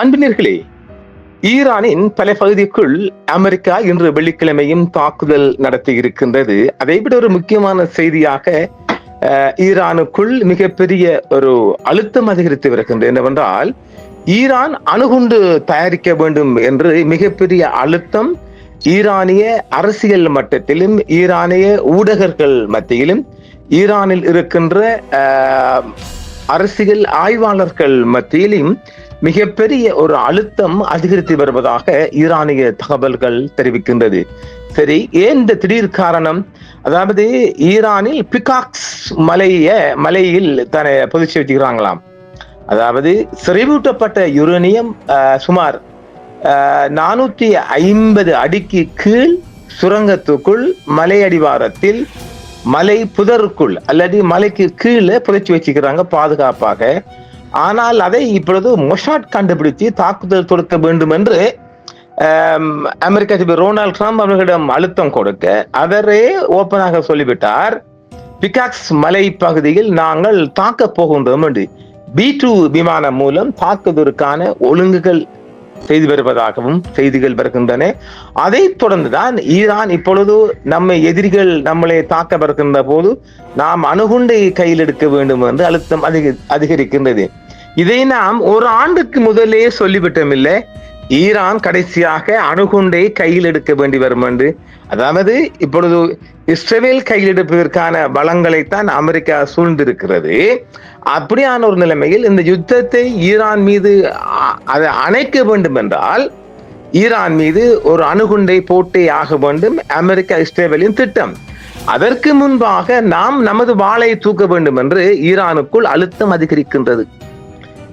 அன்பினர்களே, ஈரானின் பல பகுதிக்குள் அமெரிக்கா இன்று வெள்ளிக்கிழமையும் தாக்குதல் நடத்தி இருக்கின்றது. அதைவிட ஒரு முக்கியமான செய்தியாக ஈரானுக்குள் மிகப்பெரிய ஒரு அழுத்தம் அதிகரித்து வருகின்றது. என்னவென்றால், ஈரான் அணுகுண்டு தயாரிக்க வேண்டும் என்று மிகப்பெரிய அழுத்தம் ஈரானிய அரசியல் மட்டத்திலும் ஈரானிய ஊடகர்கள் மத்தியிலும் ஈரானில் இருக்கின்ற அரசியல் ஆய்வாளர்கள் மத்தியிலும் மிகப்பெரிய ஒரு அழுத்தம் அதிகரித்து வருவதாக ஈரானிய தகவல்கள் தெரிவிக்கின்றது. சரி, ஏன் இந்த திடீர் காரணம்? அதாவது ஈரானில் பிகாக்ஸ் மலையில் தன்னை புதைச்சி வச்சுக்கிறாங்களாம். அதாவது செறிவூட்டப்பட்ட யுரேனியம் சுமார் 450 அடிக்கு கீழ் சுரங்கத்துக்குள் மலை அடிவாரத்தில் மலை புதருக்குள் அல்லது மலைக்கு கீழே புதைச்சி வச்சுக்கிறாங்க பாதுகாப்பாக. ஆனால் அதை இப்பொழுது மொசாட் கண்டுபிடித்து தாக்குதல் தொடுக்க வேண்டும் என்று அமெரிக்க அதிபர் டொனால்ட் ட்ரம்ப் அவர்களிடம் அழுத்தம் கொடுக்க அவரே ஓப்பனாக சொல்லிவிட்டார், பிகாக்ஸ் மலை பகுதியில் நாங்கள் தாக்க போகின்றோம் என்று B-2 விமானம் மூலம் தாக்குவதற்கான ஒழுங்குகள் செய்து வருவதாகவும் செய்திகள் வருகின்றன. அதை தொடர்ந்துதான் ஈரான் இப்பொழுது நம்மை எதிரிகள் நம்மளை தாக்க வருகின்ற போது நாம் அணுகுண்டை கையில் எடுக்க வேண்டும் என்று அழுத்தம் அதிகரிக்கின்றது. இதை நாம் ஒரு ஆண்டுக்கு முதலே சொல்லிவிட்டோம் இல்லை? ஈரான் கடைசியாக அணுகுண்டை கையில் எடுக்க வேண்டி வரும் என்று. அதாவது இப்பொழுது இஸ்ரேல் கையில் எடுப்பதற்கான பலங்களைத்தான் அமெரிக்கா சூழ்ந்திருக்கிறது. அப்படியான ஒரு நிலைமையில் இந்த யுத்தத்தை ஈரான் மீது அதை அணைக்க வேண்டும் என்றால் ஈரான் மீது ஒரு அணுகுண்டை போட்டே ஆக வேண்டும் அமெரிக்கா இஸ்ரேலின் திட்டம். அதற்கு முன்பாக நாம் நமது வாளை தூக்க வேண்டும் என்று ஈரானுக்குள் அழுத்தம் அதிகரிக்கின்றது.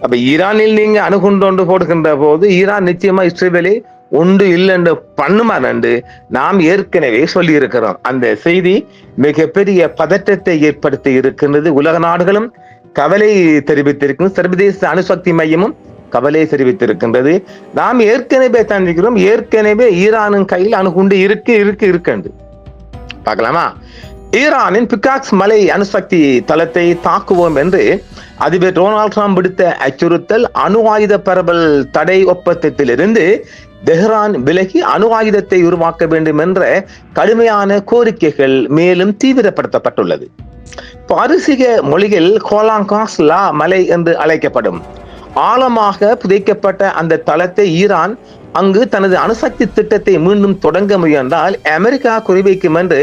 அப்ப ஈரானில் நீங்க அணுகுண்டு போடுகின்ற போது ஈரான் நிச்சயமா இஸ்ரேலை ஒன்று இல்லைன்னு பண்ணுமான் என்று நாம் ஏற்கனவே சொல்லி இருக்கிறோம். அந்த செய்தி மிகப்பெரிய பதற்றத்தை ஏற்படுத்தி இருக்கின்றது. உலக நாடுகளும் கவலை தெரிவித்திருக்கிறது. சர்வதேச அணுசக்தி மையமும் கவலை தெரிவித்திருக்கின்றது. நாம் ஏற்கனவே தந்திக்கிறோம், ஏற்கனவே ஈரானின் கையில் அணுகுண்டு இருக்கு பார்க்கலாமா? ஈரானின் பிகாக்ஸ் மலை அணுசக்தி தளத்தை தாக்குவோம் என்று அதிபர் டொனால்ட் ட்ரம்ப் விடுத்த அச்சுறுத்தல் அணு ஆயுத பரவல் தடை ஒப்பந்தத்திலிருந்து தெஹ்ரான் விலகி அணு ஆயுதத்தை உருவாக்க வேண்டும் என்ற கடுமையான கோரிக்கைகள் மேலும் தீவிரப்படுத்தப்பட்டுள்ளது. பாரசீக மொழியில் கோலாங்காஸ் லா மலை என்று அழைக்கப்படும் ஆழமாக புதைக்கப்பட்ட அந்த தளத்தை ஈரான் அங்கு தனது அணுசக்தி திட்டத்தை மீண்டும் தொடங்க முயன்றால் அமெரிக்கா குறிவைக்கும் என்று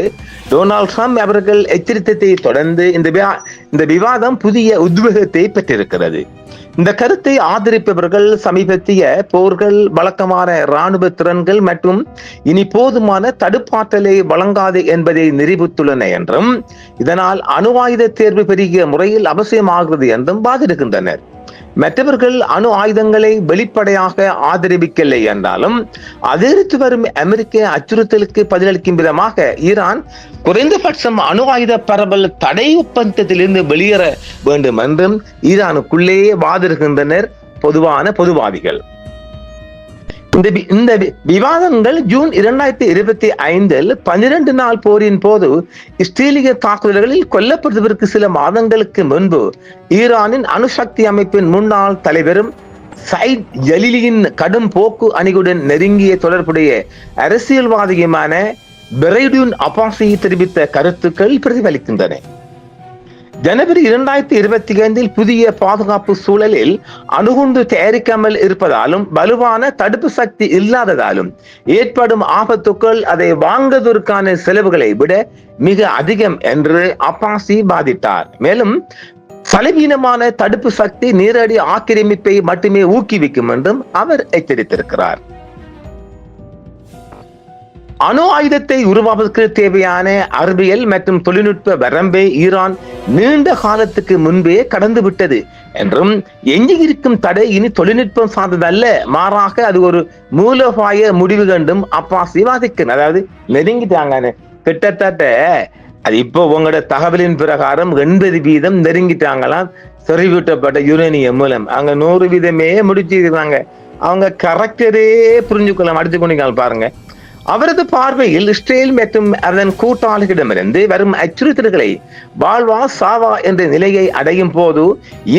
டொனால்ட் ட்ரம்ப் அவர்கள் எச்சரித்ததை தொடர்ந்து இந்த விவாதம் புதிய உத்வேகத்தை பெற்றிருக்கிறது. இந்த கருத்தை ஆதரிப்பவர்கள் சமீபத்திய போர்கள், வழக்கமான இராணுவ திறன்கள் மற்றும் இனி போதுமான தடுப்பாற்றலை வழங்காது என்பதை நிரூபித்துள்ளன என்றும் இதனால் அணு ஆயுத தேர்வு பெருகிய முறையில் அவசியமாகிறது என்றும் வாதிடுகின்றனர். மற்றவர்கள் அணு ஆயுதங்களை வெளிப்படையாக ஆதரிக்கவில்லை என்றாலும் அதிகரித்து வரும் அமெரிக்க அச்சுறுத்தலுக்கு பதிலளிக்கும் விதமாக ஈரான் குறைந்தபட்சம் அணு ஆயுத பரவல் தடை ஒப்பந்தத்திலிருந்து வெளியேற வேண்டும் என்றும் ஈரானுக்குள்ளேயே வாதிடுகின்றனர் பொதுவாதிகள். இந்த விவாதங்கள் ஜூன் 2025 12 நாள் போரின் போது இஸ்ரேலிய தாக்குதல்களில் கொல்லப்படுவதற்கு சில மாதங்களுக்கு முன்பு ஈரானின் அணுசக்தி அமைப்பின் முன்னாள் தலைவரும் சையத் ஜலீலியின் கடும் போக்கு அணியுடன் நெருங்கிய தொடர்புடைய அரசியல்வாதியுமான பெரைடுன் அப்பாசி தெரிவித்த கருத்துக்கள் பிரதிபலிக்கின்றன. ஜனவரி 2025 புதிய பாதுகாப்பு சூழலில் அணுகுண்டு தயாரிக்காமல் இருப்பதாலும் வலுவான தடுப்பு சக்தி இல்லாததாலும் ஏற்படும் ஆபத்துக்கள் அதை வாங்குவதற்கான செலவுகளை விட மிக அதிகம் என்று அப்பாசி வாதிட்டார். மேலும் பலவீனமான தடுப்பு சக்தி நேரடி ஆக்கிரமிப்பை மட்டுமே ஊக்குவிக்கும் என்றும் அவர் எச்சரித்திருக்கிறார். அணு ஆயுதத்தை உருவாவதற்கு தேவையான அறிவியல் மற்றும் தொழில்நுட்ப வரம்பை ஈரான் நீண்ட காலத்துக்கு முன்பே கடந்து விட்டது என்றும் எஞ்சியிருக்கும் தடை இனி தொழில்நுட்பம் சார்ந்ததல்ல, மாறாக அது ஒரு மூலோபாய முடிவு கண்டும் அப்பாசி வாதிக்கிறார். அதாவது நெருங்கிட்டாங்க, கிட்டத்தட்ட அது இப்போ உங்களோட தகவலின் பிரகாரம் 80% நெருங்கிட்டாங்களாம். செறிவூட்டப்பட்ட யுரேனியம் மூலம் அங்க 100% முடிச்சிருக்காங்க. அவங்க கரெக்டரே புரிஞ்சுக்கலாம், அடிச்சு கொண்டிருக்காங்க பாருங்க. அவரது பார்வையில் இஸ்ரேல் மற்றும் அதன் கூட்டாளிகளிடமிருந்து வரும் அச்சுறுத்தல்களை வாழ்வா சாவா என்ற நிலையை அடையும் போது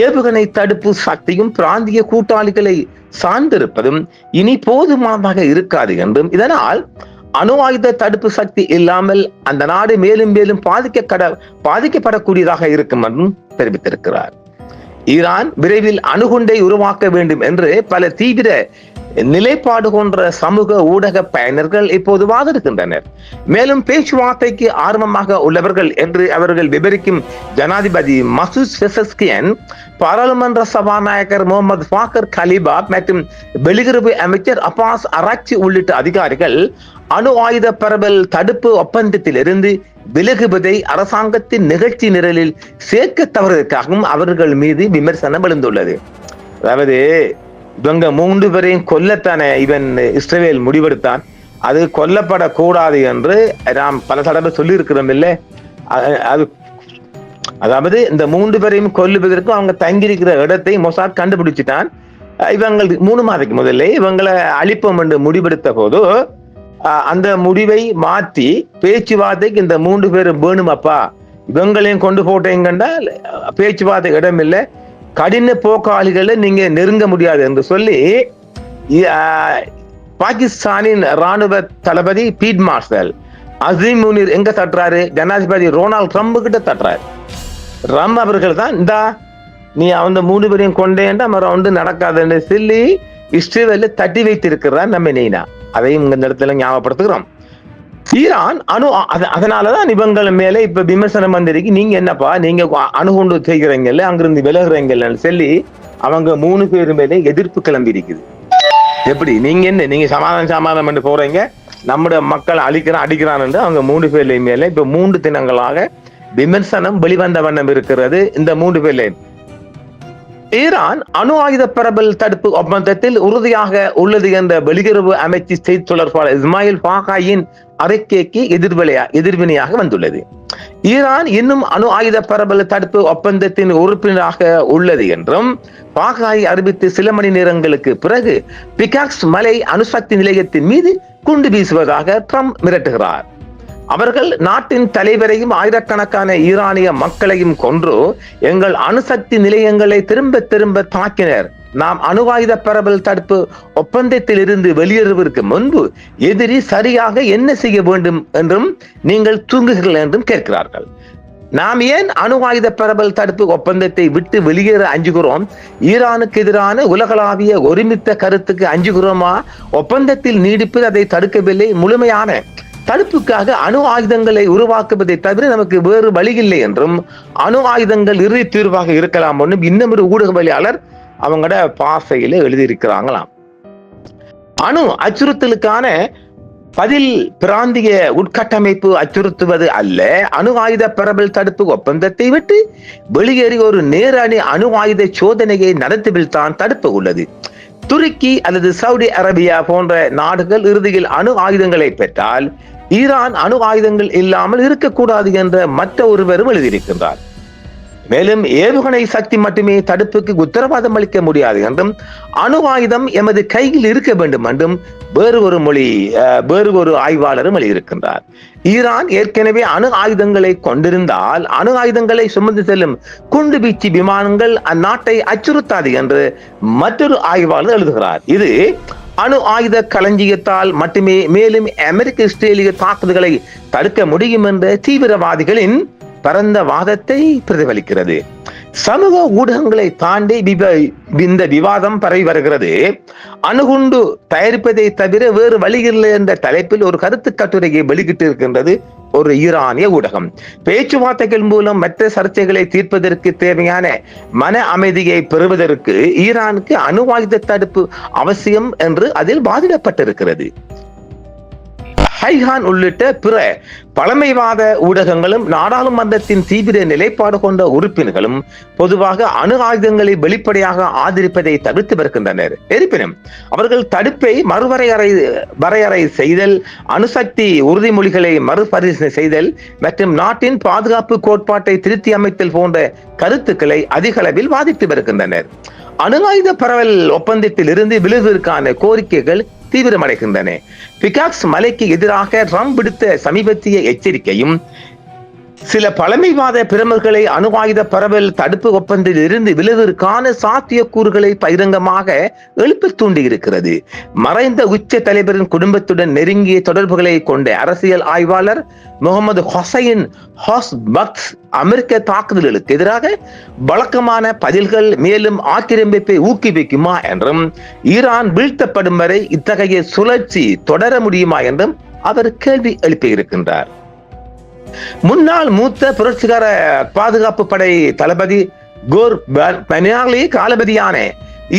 ஏவுகணை தடுப்பு சக்தியும் பிராந்திய கூட்டாளிகளை சார்ந்திருப்பதும் இனி போதுமானதாக இருக்காது என்றும், இதனால் அணு ஆயுத தடுப்பு சக்தி இல்லாமல் அந்த நாடு மேலும் மேலும் பாதிக்கப்படக்கூடியதாக இருக்கும் என்றும் தெரிவித்திருக்கிறார். ஈரான் விரைவில் அணுகுண்டை உருவாக்க வேண்டும் என்று பல தீவிர நிலைப்பாடு கொண்ட சமூக ஊடக பயனர்கள் இப்போது வாதிடுகின்றனர். மேலும் பேச்சுவார்த்தைக்கு ஆர்வமாக உள்ளவர்கள் என்று அவர்கள் விவரிக்கும் ஜனாதிபதி மசூத் பெசஸ்கியன், பாராளுமன்ற சபாநாயகர் முகமது ஃபாக்கர் கலிபாப் மற்றும் வெளியுறவு அமைச்சர் அப்பாஸ் அராக்சி உள்ளிட்ட அதிகாரிகள் அணு ஆயுத பரவல் தடுப்பு ஒப்பந்தத்தில் இருந்து விலகுவதை அரசாங்கத்தின் நிகழ்ச்சி நிரலில் சேர்க்க தவறுவதற்காகவும் அவர்கள் மீது விமர்சனம் எழுந்துள்ளது. அதாவது இவங்க 3 பேரையும் கொல்லத்தானே இவன் இஸ்ரேல் முடிவெடுத்தான், அது கொல்லப்படக்கூடாது என்று நாம் பல தடவை சொல்லி இருக்கிறோம் இல்லை? அது அதாவது இந்த 3 பேரையும் கொல்லுவதற்கு அவங்க தங்கியிருக்கிற இடத்தை மொசாத் கண்டுபிடிச்சிட்டான். இவங்கள் 3 மாதத்துக்கு முதல்ல இவங்களை அழிப்போம் என்று முடிவெடுத்த போது அந்த முடிவை மாற்றி பேச்சுவார்த்தைக்கு இந்த 3 பேரும் வேணுமப்பா, இவங்களையும் கொண்டு போட்டீங்கன்னா பேச்சுவார்த்தை இடம் இல்லை, கடின போக்காளிகளை நீங்க நெருங்க முடியாது என்று சொல்லி பாகிஸ்தானின் ராணுவ தளபதி பீட் மார்ஷல் அசீம் முனீர் எங்க தட்டுறாரு? ஜனாதிபதி டொனால்ட் ட்ரம்ப் கிட்ட தட்டுறாரு. ட்ரம்ப் அவர்கள் தான் இந்தா நீ அந்த 3 பேரையும் கொண்டேன்டா மரம் ஒன்று நடக்காதுன்னு சொல்லி இஸ்ரேலை தட்டி வைத்திருக்கிறார் நம்ம நெய்னா. அதையும் இந்த இடத்துல ஞாபகப்படுத்துகிறோம். ஈரான் அதனாலதான் இவங்கள் மேல இப்ப விமர்சனம் வந்திருக்கு. நீங்க என்னப்பா நீங்க அணுகுண்டு செய்கிறீங்கல்ல, அங்கிருந்து விலகுறீங்கன்னு சொல்லி அவங்க 3 பேரு மேலே எதிர்ப்பு கிளம்பி இருக்குது. எப்படி நீங்க என்ன நீங்க சமாதானம் பண்ணி போறீங்க, நம்முடைய மக்கள் அடிக்கிறான் என்று அவங்க 3 பேர்ல மேல இப்ப 3 தினங்களாக விமர்சனம் வெளிவந்த வண்ணம் இருக்கிறது. இந்த 3 பேர்ல ஈரான் அணு ஆயுத பரவல் தடுப்பு ஒப்பந்தத்தில் உறுதியாக உள்ளது என்ற வெளியுறவு அமைச்சு செய்தி தொடர்பாளர் இஸ்மாயில் பாகாயின் அறிக்கைக்கு எதிர்வினையாக வந்துள்ளது. ஈரான் இன்னும் அணு ஆயுத பரவல் தடுப்பு ஒப்பந்தத்தின் உறுப்பினராக உள்ளது என்றும் பாகாய் அறிவித்து சில மணி நேரங்களுக்கு பிறகு பிகாக்ஸ் மலை அணுசக்தி நிலையத்தின் மீது குண்டு வீசுவதாக ட்ரம்ப் மிரட்டுகிறார். அவர்கள் நாட்டின் தலைவரையும் ஆயிரக்கணக்கான ஈரானிய மக்களையும் கொன்று எங்கள் அணுசக்தி நிலையங்களை திரும்ப திரும்ப தாக்கினர். நாம் அணு ஆயுத பரவல் தடுப்பு ஒப்பந்தத்தில் இருந்து வெளியேறுவதற்கு முன்பு எதிரி சரியாக என்ன செய்ய வேண்டும் என்றும் நீங்கள் தூங்குகிறீர்கள் என்றும் கேட்கிறார்கள். நாம் ஏன் அணு ஆயுத பரவல் தடுப்பு ஒப்பந்தத்தை விட்டு வெளியேற அஞ்சுகிறோம்? ஈரானுக்கு எதிரான உலகளாவிய ஒருமித்த கருத்துக்கு அஞ்சுகிறோமா? ஒப்பந்தத்தில் நீடிப்பு அதை தடுக்கவில்லை. முழுமையான தடுப்புக்காக அணு ஆயுதங்களை உருவாக்குவதை தவிர நமக்கு வேறு வழி இல்லை என்றும், அணு ஆயுதங்கள் இறுதி தீர்வாக இருக்கலாம் என்றும் இன்னொரு ஊடகவியலாளர் அவங்களோட பாசையில எழுதியிருக்கிறாங்களாம். அணு அச்சுறுத்தலுக்கான பதில் பிராந்திய உட்கட்டமைப்பு அச்சுறுத்துவது அல்ல. அணு ஆயுத பரவல் தடுப்பு ஒப்பந்தத்தை விட்டு வெளியேறி ஒரு நேரடி அணு ஆயுத சோதனையை நடத்துவில் தான் தடுப்பு உள்ளது. துருக்கி அல்லது சவுதி அரேபியா போன்ற நாடுகள் இறுதியில் அணு ஆயுதங்களை பெற்றால் ஈரான் அணு ஆயுதங்கள் இல்லாமல் இருக்கக்கூடாது என்ற மற்ற ஒருவரும் எழுதியிருக்கின்றார். மேலும் ஏவுகணை சக்தி மட்டுமே தடுப்புக்கு உத்தரவாதம் அளிக்க முடியாது என்றும், அணு ஆயுதம் எமது கையில் இருக்க வேண்டும் என்றும் வேறு ஒரு ஆய்வாளரும் எழுதியிருக்கின்றார். ஈரான் ஏற்கனவே அணு ஆயுதங்களை கொண்டிருந்தால் அணு ஆயுதங்களை சுமந்து செல்லும் குண்டு வீச்சு விமானங்கள் அந்நாட்டை அச்சுறுத்தாது என்று மற்றொரு ஆய்வாளர் எழுதுகிறார். இது அணு ஆயுத களஞ்சியத்தால் மட்டுமே மேலும் அமெரிக்க இஸ்ரேலிய தாக்குதல்களை தடுக்க முடியும் என்ற தீவிரவாதிகளின் பரந்த வாதத்தை பிரதிபலிக்கிறது. சமூக ஊடகங்களை தாண்டி இந்த விவாதம் பரவி வருகிறது. அணுகுண்டு தயாரிப்பதை தவிர வேறு வழியில்லை என்ற தலைப்பில் ஒரு கருத்து கட்டுரையை வெளியிட்டு இருக்கின்றது ஒரு ஈரானிய ஊடகம். பேச்சுவார்த்தைகள் மூலம் மற்ற சர்ச்சைகளை தீர்ப்பதற்கு தேவையான மன அமைதியை பெறுவதற்கு ஈரானுக்கு அணு ஆயுத தடுப்பு அவசியம் என்று அதில் வாதிடப்பட்டிருக்கிறது. ஹைஹான் உள்ளிட்ட பிற பழமைவாத ஊடகங்களும் நாடாளுமன்றத்தின் தீவிர நிலைப்பாடு கொண்ட உறுப்பினர்களும் பொதுவாக அணு ஆயுதங்களை வெளிப்படையாக ஆதரிப்பதை தவிர்த்து வருகின்றனர். இருப்பினும் அவர்கள் தடுப்பை வரையறை செய்தல், அணுசக்தி உறுதிமொழிகளை மறுபரிசீலனை செய்தல் மற்றும் நாட்டின் பாதுகாப்பு கோட்பாட்டை திருத்தி அமைத்தல் போன்ற கருத்துக்களை அதிக அளவில் வாதிட்டு வருகின்றனர். அணு ஆயுத பரவல் ஒப்பந்தத்தில் இருந்து விலகுவதற்கான கோரிக்கைகள் தீவிரமடைகின்றன. பிகாக்ஸ் மலைக்கு எதிராக ட்ரம்ப் விடுத்த சமீபத்திய எச்சரிக்கையும் சில பழமைவாத பிரமுகர்களை அணு ஆயுத பரவல் தடுப்பு ஒப்பந்தத்தில் இருந்து விலகுவதற்கான சாத்தியக்கூறுகளை பகிரங்கமாக எழுப்ப தூண்டியிருக்கிறது. மறைந்த உச்ச தலைவரின் குடும்பத்துடன் நெருங்கிய தொடர்புகளை கொண்ட அரசியல் ஆய்வாளர் முகமது ஹொசைன் ஹாஸ்பக்ஸ் அமெரிக்க தாக்குதல்களுக்கு எதிராக வழக்கமான பதில்கள் மேலும் ஆக்கிரமிப்பை ஊக்குவிக்குமா என்றும் ஈரான் வீழ்த்தப்படும் வரை இத்தகைய சுழற்சி தொடர முடியுமா என்றும் அவர் கேள்வி எழுப்பியிருக்கின்றார். முன்னாள் மூத்த புரட்சிகர பாதுகாப்பு படை தளபதி கோர் பனியாலி காலபதியான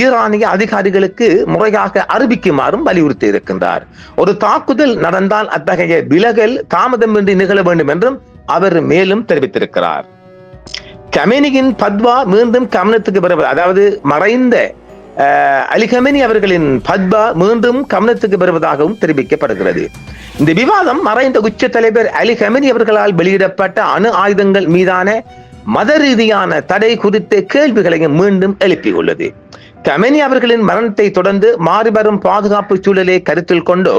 ஈரானிய அதிகாரிகளுக்கு முறையாக அறிவிக்குமாறும் வலியுறுத்தி இருக்கின்றார். ஒரு தாக்குதல் நடந்தால் அத்தகைய விலகல் தாமதமின்றி நிகழ வேண்டும் என்றும் அவர் மேலும் தெரிவித்திருக்கிறார். கமேனியின் பத்வா மீண்டும் கவனத்துக்கு வருவது, அதாவது மறைந்த அலி கமேனி அவர்களின் பத்வா மீண்டும் கவனத்துக்கு வருவதாகவும் தெரிவிக்கப்படுகிறது. இந்த விவாதம் மறைந்த உச்ச தலைவர் அலி கமேனி அவர்களால் வெளியிடப்பட்ட அணு ஆயுதங்கள் மீதான மத ரீதியான தடை குறித்த கேள்விகளையும் மீண்டும் எழுப்பியுள்ளது. கமேனி அவர்களின் மரணத்தை தொடர்ந்து மாறிவரும் பாதுகாப்பு சூழலை கருத்தில் கொண்டு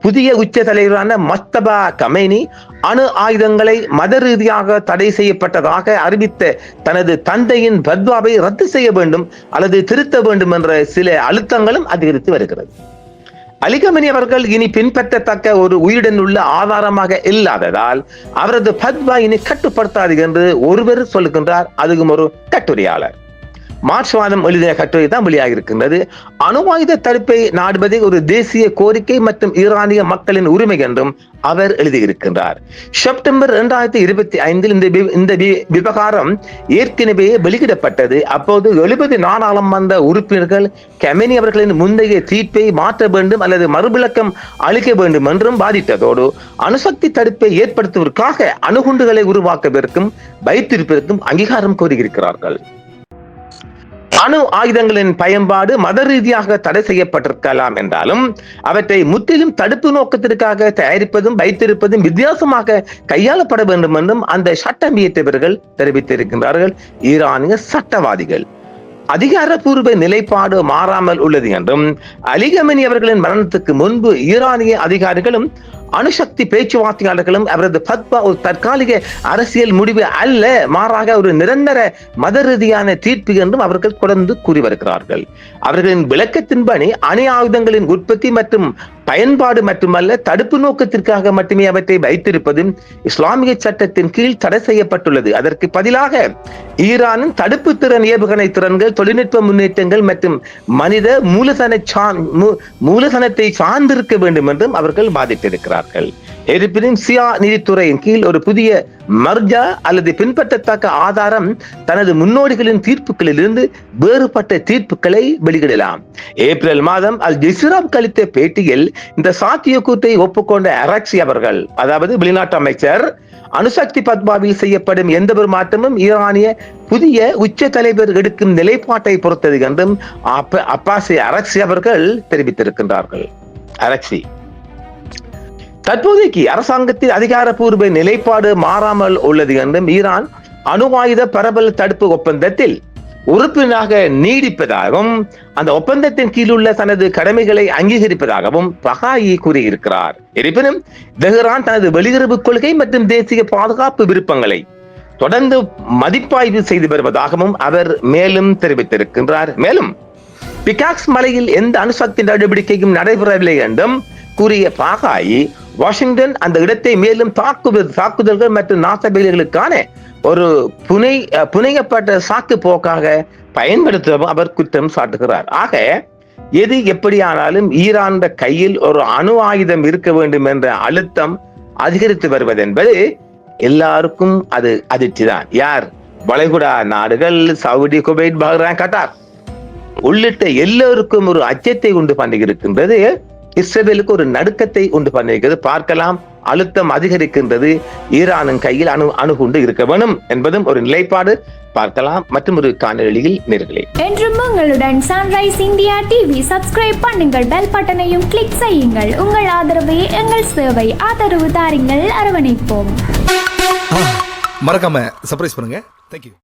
புதிய உச்ச தலைவரான மஸ்தபா கமேனி அணு ஆயுதங்களை மத ரீதியாக தடை செய்யப்பட்டதாக அறிவித்த தனது தந்தையின் பத்வாவை ரத்து செய்ய வேண்டும் அல்லது திருத்த வேண்டும் என்ற சில அழுத்தங்களும் அதிகரித்து வருகிறது. அலி கமேனி அவர்கள் இனி பின்பற்றத்தக்க ஒரு உயிருடன் உள்ள ஆதாரமாக இல்லாததால் அவரது பத்வா இனி கட்டுப்படுத்தாது என்று ஒருவர் சொல்லுகின்றார். அதுவும் ஒரு கட்டுரையாளர். மார்ச் மாதம் எழுதிய கட்டுரை தான் வெளியாக இருக்கின்றது. அணு ஆயுத தடுப்பை நாடுவதே ஒரு தேசிய கோரிக்கை மற்றும் ஈரானிய மக்களின் உரிமை என்றும் அவர் எழுதியிருக்கின்றார். செப்டம்பர் 2025 இந்த விவகாரம் ஏற்கனவே வெளியிடப்பட்டது. அப்போது 70 நாடாளுமன்ற உறுப்பினர்கள் கமேனி அவர்களின் முந்தைய தீர்ப்பை மாற்ற வேண்டும் அல்லது மறுவிளக்கம் அளிக்க வேண்டும் என்றும் வாதிட்டதோடு அணுசக்தி தடுப்பை ஏற்படுத்துவதற்காக அணுகுண்டுகளை உருவாக்குவதற்கும் வைத்திருப்பதற்கும் அங்கீகாரம் கோரியிருக்கிறார்கள். அணு ஆயுதங்களின் பயன்பாடு மத ரீதியாக தடை செய்யப்பட்டிருக்கலாம் என்றாலும் அவற்றை முற்றிலும் தடுப்பு நோக்கத்திற்காக தயாரிப்பதும் வைத்திருப்பதும் வித்தியாசமாக கையாளப்பட வேண்டும் என்றும் அந்த சட்டம் இயற்றியவர்கள் தெரிவித்திருக்கின்றார்கள். ஈரானிய சட்டவாதிகள் அதிகாரப்பூர்வ நிலைப்பாடு மாறாமல் உள்ளது என்றும் அலி கமேனி அவர்களின் மரணத்துக்கு முன்பு ஈரானிய அதிகாரிகளும் அணுசக்தி பேச்சுவார்த்தையாளர்களும் அவரது பத்வா ஒரு தற்காலிக அரசியல் முடிவு அல்ல, மாறாக ஒரு நிரந்தர மத ரீதியான தீர்ப்பு என்றும் அவர்கள் தொடர்ந்து கூறி வருகிறார்கள். அவர்களின் விளக்கத்தின்படி அணு ஆயுதங்களின் உற்பத்தி மற்றும் பயன்பாடு மட்டுமல்ல, தடுப்பு நோக்கத்திற்காக மட்டுமே அவற்றை வைத்திருப்பதும் இஸ்லாமிய சட்டத்தின் கீழ் தடை செய்யப்பட்டுள்ளது. அதற்கு பதிலாக ஈரானின் தடுப்பு திறன் ஏவுகணை திறன்கள், தொழில்நுட்ப முன்னேற்றங்கள் மற்றும் மனித மூலதனத்தை சார்ந்திருக்க வேண்டும் என்றும் அவர்கள் வாதிட்டிருக்கிறார்கள். இருப்பினும் சியா நீதித்துறையின் கீழ் ஒரு புதிய மர்ஜா அல்லது பின்பற்றத்தக்க ஆதாரம் தனது முன்னோடிகளின் தீர்ப்புகளில் இருந்து வேறுபட்ட தீர்ப்புகளை வெளியிடலாம். ஏப்ரல் மாதம் அல் ஜசீராவுக்கு அளித்த பேட்டியில் இந்த சாத்தியக்கூற்றை ஒப்புக்கொண்ட அரக்சி அவர்கள், அதாவது வெளிநாட்டு அமைச்சர், அணுசக்தி பத்வாவில் செய்யப்படும் எந்த ஒரு மாற்றமும் ஈரானிய புதிய உச்ச தலைவர் எடுக்கும் நிலைப்பாட்டை பொறுத்தது என்றும் அப்பாசி அரக்சி அவர்கள் தெரிவித்திருக்கின்றார்கள். அரக்சி தற்போதைக்கு அரசாங்கத்தின் அதிகாரப்பூர்வ நிலைப்பாடு மாறாமல் உள்ளது என்றும் ஈரான் அணு ஆயுத பரவல் தடுப்பு ஒப்பந்தத்தில் உறுப்பினராக நீடிப்பதாகவும் அந்த ஒப்பந்தத்தின் கீழ் உள்ள தனது கடமைகளை அங்கீகரிப்பதாகவும் பகாயி கூறியிருக்கிறார். இருப்பினும் தெஹ்ரான் தனது வெளியுறவு கொள்கை மற்றும் தேசிய பாதுகாப்பு விருப்பங்களை தொடர்ந்து மதிப்பாய்வு செய்து வருவதாகவும் அவர் மேலும் தெரிவித்திருக்கின்றார். மேலும் பிகாக்ஸ் மலையில் எந்த அணுசக்தி நடவடிக்கையும் நடைபெறவில்லை என்றும் கூறிய பகாயி வாஷிங்டன் அந்த இடத்தை மேலும் தாக்குதல்கள் மற்றும் நாசவேலைகளுக்கான ஒரு புனையப்பட்ட சாக்கு போக்காக பயன்படுத்தவும் அவர் குற்றம் சாட்டுகிறார். ஆக எது எப்படியானாலும் ஈரான் கையில் ஒரு அணு ஆயுதம் இருக்க வேண்டும் என்ற அழுத்தம் அதிகரித்து வருவது என்பது எல்லாருக்கும் அது அதிர்ச்சிதான். யார்? வளைகுடா நாடுகள், சவுதி, குவைத், பஹ்ரைன், கட்டார் உள்ளிட்ட எல்லோருக்கும் ஒரு அச்சத்தை உண்டு பண்ணியிருக்கின்றது. இஸ்ரேலுக்கு ஒரு நடுக்கத்தை உண்டு பண்ணியிருக்கிறது. பார்க்கலாம், அழுத்தம் அதிகரிக்கின்றது. ஈரானின் கையில் அணுகுண்டு இருக்க வேணும் என்பதும் ஒரு நிலைப்பாடு. பார்க்கலாம் மற்றும் ஒரு காணொளியில் நேர்களே. என்றும் உங்களுடன் சன்ரைஸ் இந்தியா டிவி சப்ஸ்கிரைப் பண்ணுங்கள், பெல் பட்டனையும் கிளிக் செய்யுங்கள். உங்கள் ஆதரவே எங்கள் சேவை. ஆதரவு தாருங்கள், அரவணைப்போம். மறக்காம சர்ப்ரைஸ் பண்ணுங்க. தேங்க்யூ.